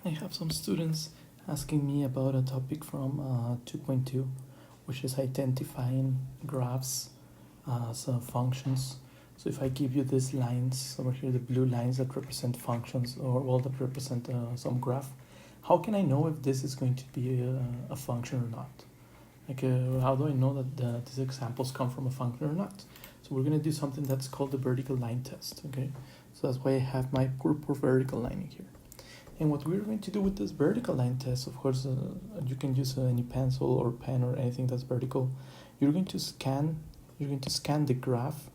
I have some students asking me about a topic from 2.2, which is identifying graphs as functions. So if I give you these lines over here, the blue lines that represent functions or well that represent some graph, how can I know if this is going to be a function or not? How do I know that these examples come from a function or not? So we're going to do something that's called the vertical line test, okay? So that's why I have my purple vertical line here. And what we're going to do with this vertical line test, of course, you can use any pencil or pen or anything that's vertical. You're going to scan the graph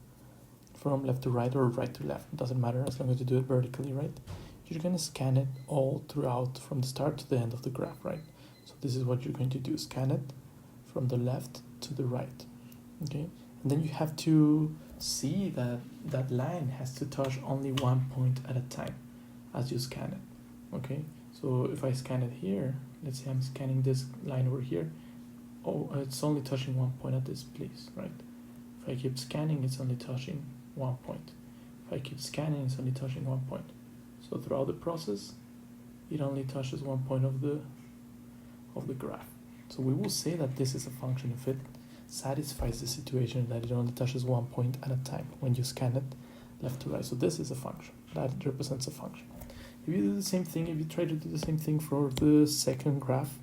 from left to right or right to left. It doesn't matter as long as you do it vertically, right? You're going to scan it all throughout from the start to the end of the graph, right? So this is what you're going to do, scan it from the left to the right, okay? And then you have to see that that line has to touch only one point at a time as you scan it, okay? So if I scan it here, let's say I'm scanning this line over here, oh, it's only touching one point at this place, right? If I keep scanning, it's only touching one point. If I keep scanning, it's only touching one point. So throughout the process, it only touches one point of the graph. So we will say that this is a function if it satisfies the situation that it only touches one point at a time when you scan it left to right. So this is a function. That represents a function. If you do the same thing, if you try to do the same thing for the second graph,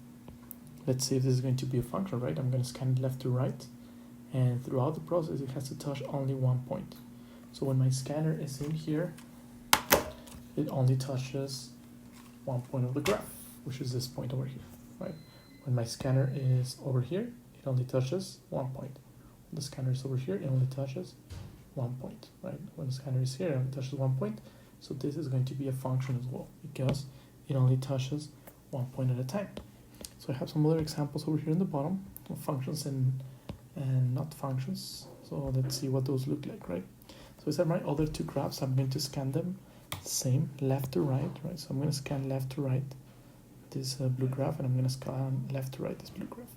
let's say this is going to be a function, right? I'm going to scan it left to right, and throughout the process, it has to touch only one point. So when my scanner is in here, it only touches one point of the graph, which is this point over here, right? When my scanner is over here, it only touches one point. When the scanner is over here, it only touches one point, right? When the scanner is here, it only touches one point. So this is going to be a function as well because it only touches one point at a time. So I have some other examples over here in the bottom of functions and not functions. So let's see what those look like, right? So these are my other two graphs. I'm going to scan them same left to right, right? So I'm going to scan left to right this blue graph, and I'm going to scan left to right this blue graph.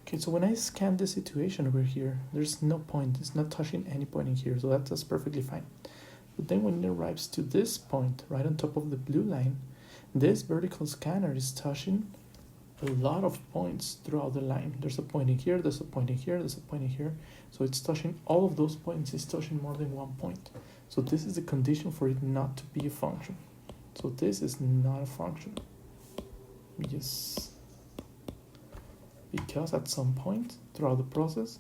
Okay, so when I scan this situation over here, there's no point. It's not touching any point in here, so that's perfectly fine. But then when it arrives to this point, right on top of the blue line, this vertical scanner is touching a lot of points throughout the line. There's a point in here, there's a point in here, there's a point in here. So it's touching all of those points. It's touching more than one point. So this is the condition for it not to be a function. So this is not a function. Yes. Because at some point throughout the process,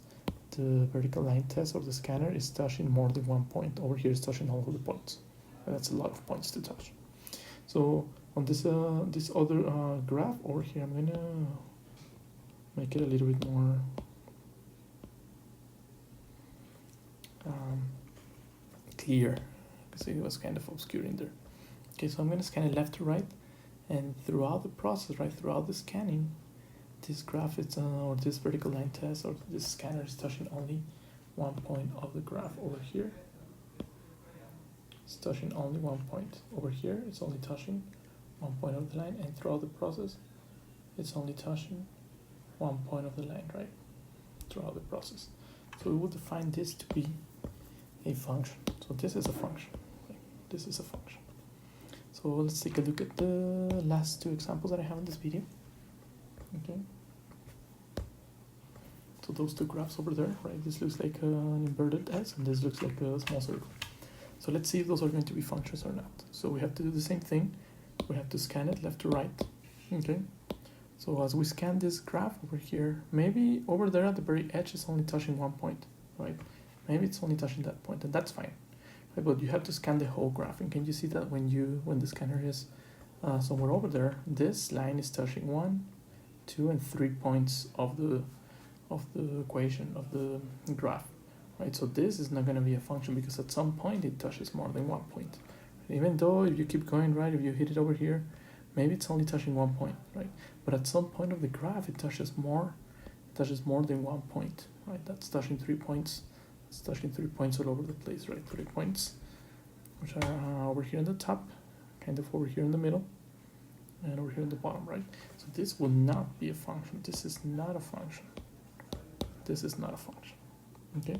the vertical line test or the scanner is touching more than one point. Over here is touching all of the points. And that's a lot of points to touch. So on this this other graph over here, I'm gonna make it a little bit more clear because it was kind of obscure in there. Okay, so I'm gonna scan it left to right, and throughout the process, right, throughout the scanning, this graph is or this vertical line test or this scanner is touching only one point of the graph over here. It's touching only one point over here. It's only touching one point of the line, and throughout the process, it's only touching one point of the line, right? Throughout the process. So we will define this to be a function. So this is a function. Okay? This is a function. So let's take a look at the last two examples that I have in this video. Okay. So those two graphs over there, right? This looks like an inverted S, and this looks like a small circle. So let's see if those are going to be functions or not. So we have to do the same thing. We have to scan it left to right. Okay. So as we scan this graph over here, maybe over there at the very edge is only touching one point, right? Maybe it's only touching that point, and that's fine. Right? But you have to scan the whole graph, and can you see that when the scanner is somewhere over there, this line is touching 1, 2, and 3 points of the equation of the graph, right? So this is not going to be a function because at some point it touches more than one point. Even though if you keep going, right, if you hit it over here, maybe it's only touching one point, right? But at some point of the graph, it touches more than one point, right? That's touching 3 points. It's touching 3 points all over the place, right? 3 points, which are over here in the top, kind of over here in the middle, and over here in the bottom, right? So this will not be a function. This is not a function. This is not a function, okay?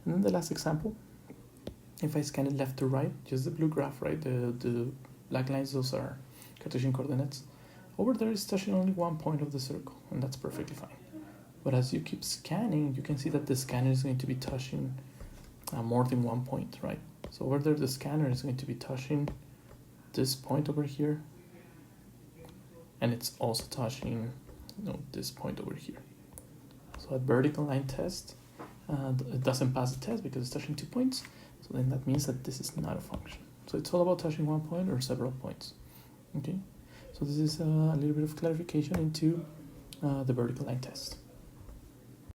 And then the last example, if I scan it left to right, just the blue graph, right? The black lines, those are Cartesian coordinates. Over there is touching only one point of the circle, and that's perfectly fine. But as you keep scanning, you can see that the scanner is going to be touching more than one point, right? So over there, the scanner is going to be touching this point over here, and it's also touching, this point over here. So at vertical line test, it doesn't pass the test because it's touching 2 points. So then that means that this is not a function. So it's all about touching one point or several points. Okay. So this is a little bit of clarification into the vertical line test.